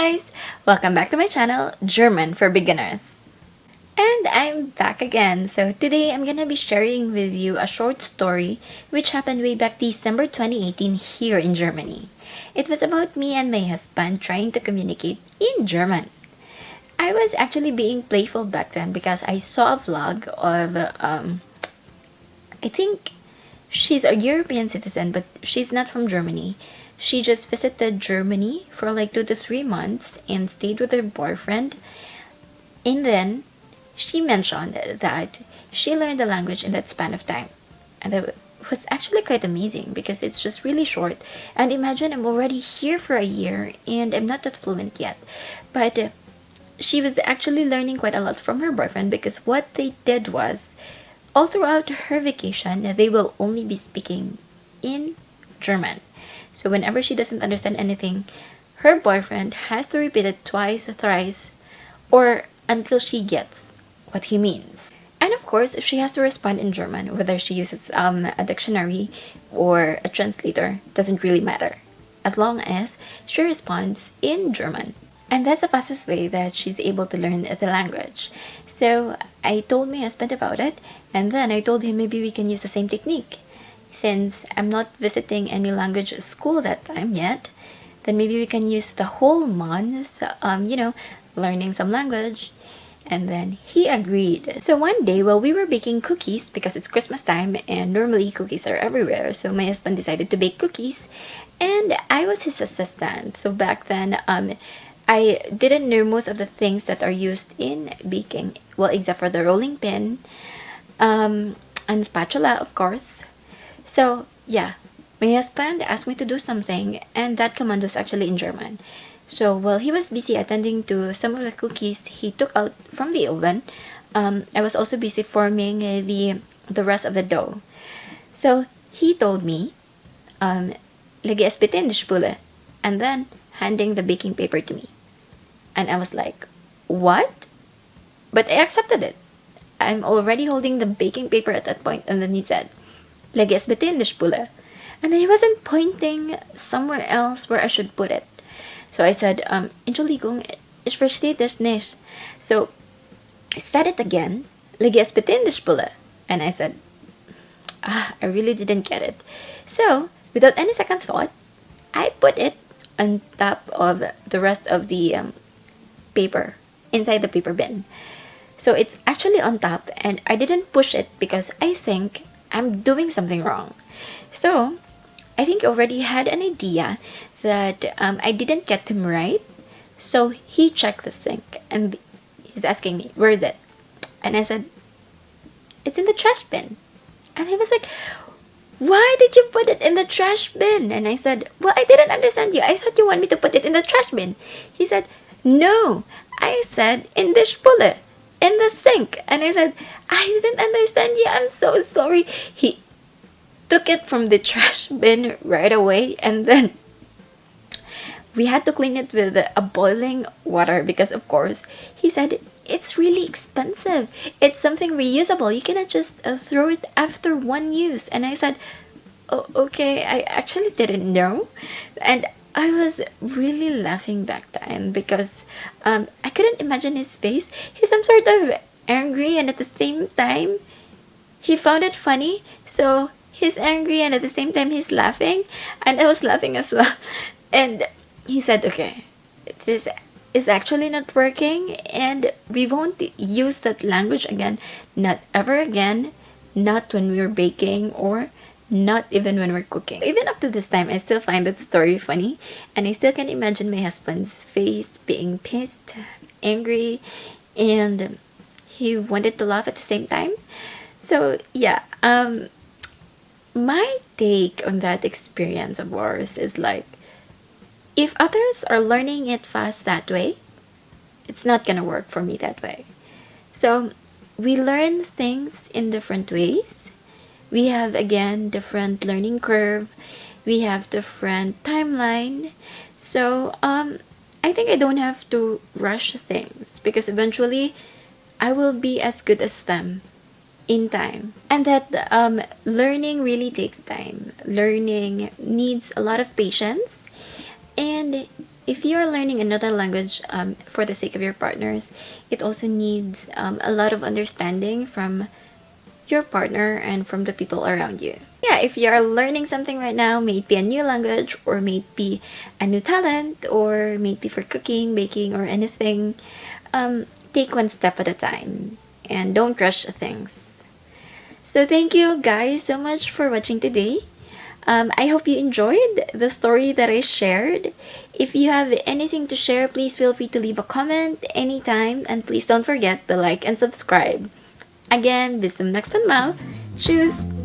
guys! Welcome back to my channel, German for Beginners. And I'm back again. So today I'm gonna be sharing with you a short story which happened way back December 2018 here in Germany. It was about me and my husband trying to communicate in German. I was actually being playful back then because I saw a vlog of, I think she's a European citizen, but she's not from Germany. She just visited Germany for like 2 to 3 months and stayed with her boyfriend. And then she mentioned that she learned the language in that span of time. And that was actually quite amazing because it's just really short. And imagine I'm already here for a year and I'm not that fluent yet. But she was actually learning quite a lot from her boyfriend because what they did was all throughout her vacation, they will only be speaking in German. So whenever she doesn't understand anything, her boyfriend has to repeat it twice, thrice, or until she gets what he means. And of course, if she has to respond in German, whether she uses a dictionary or a translator, doesn't really matter, as long as she responds in German. And that's the fastest way that she's able to learn the language. So I told my husband about it, and then I told him maybe we can use the same technique. Since I'm not visiting any language school that time yet, then maybe we can use the whole month, learning some language. And then he agreed. So one day while we were baking cookies, because it's Christmas time and normally cookies are everywhere, so my husband decided to bake cookies and I was his assistant. So back then, I didn't know most of the things that are used in baking. Well, except for the rolling pin, and spatula, of course. So yeah, my husband asked me to do something and that command was actually in German. So while he was busy attending to some of the cookies he took out from the oven, I was also busy forming the rest of the dough. So he told me, lagi es bitte in die Spule, and then handing the baking paper to me. And I was like, what? But I accepted it. I'm already holding the baking paper at that point, and then he said, lagi es bitte in die Spule. And then he wasn't pointing somewhere else where I should put it. So I said, Entschuldigung, ich verstehe das nicht. So I said it again, lagi es bitte in die Spule. And I said, I really didn't get it. So without any second thought, I put it on top of the rest of the paper, inside the paper bin. So it's actually on top and I didn't push it because I think I'm doing something wrong. So I think he already had an idea that I didn't get him right. So he checked the sink and he's asking me, where is it? And I said, it's in the trash bin. And he was like, why did you put it in the trash bin? And I said, well, I didn't understand you. I thought you want me to put it in the trash bin. He said, no, I said in the Spule, in the sink. And I said, I didn't understand you. I'm so sorry. He took it from the trash bin right away and then we had to clean it with a boiling water because of course he said it's really expensive. It's something reusable. You cannot just throw it after one use. And I said, oh, okay, I actually didn't know. And I was really laughing back then because I couldn't imagine his face. He's some sort of angry and at the same time he found it funny. So he's angry and at the same time he's laughing and I was laughing as well. And he said, okay, this is actually not working and we won't use that language again. Not ever again. Not when we're baking or not even when we're cooking. Even up to this time, I still find that story funny and I still can imagine my husband's face being pissed, angry, and he wanted to laugh at the same time. So yeah, my take on that experience of ours is like, if others are learning it fast that way, it's not gonna work for me that way. So we learn things in different ways. We have again different learning curve. We have different timeline. So I think I don't have to rush things because eventually I will be as good as them in time. And that learning really takes time. Learning needs a lot of patience and if you are learning another language for the sake of your partners, it also needs a lot of understanding from your partner and from the people around you. Yeah, if you are learning something right now, may it be a new language or may it be a new talent or may it be for cooking, baking, or anything, take one step at a time and don't rush things. So thank you guys so much for watching today. I hope you enjoyed the story that I shared. If you have anything to share, please feel free to leave a comment anytime and please don't forget to like and subscribe. Again, bis zum nächsten Mal. Tschüss!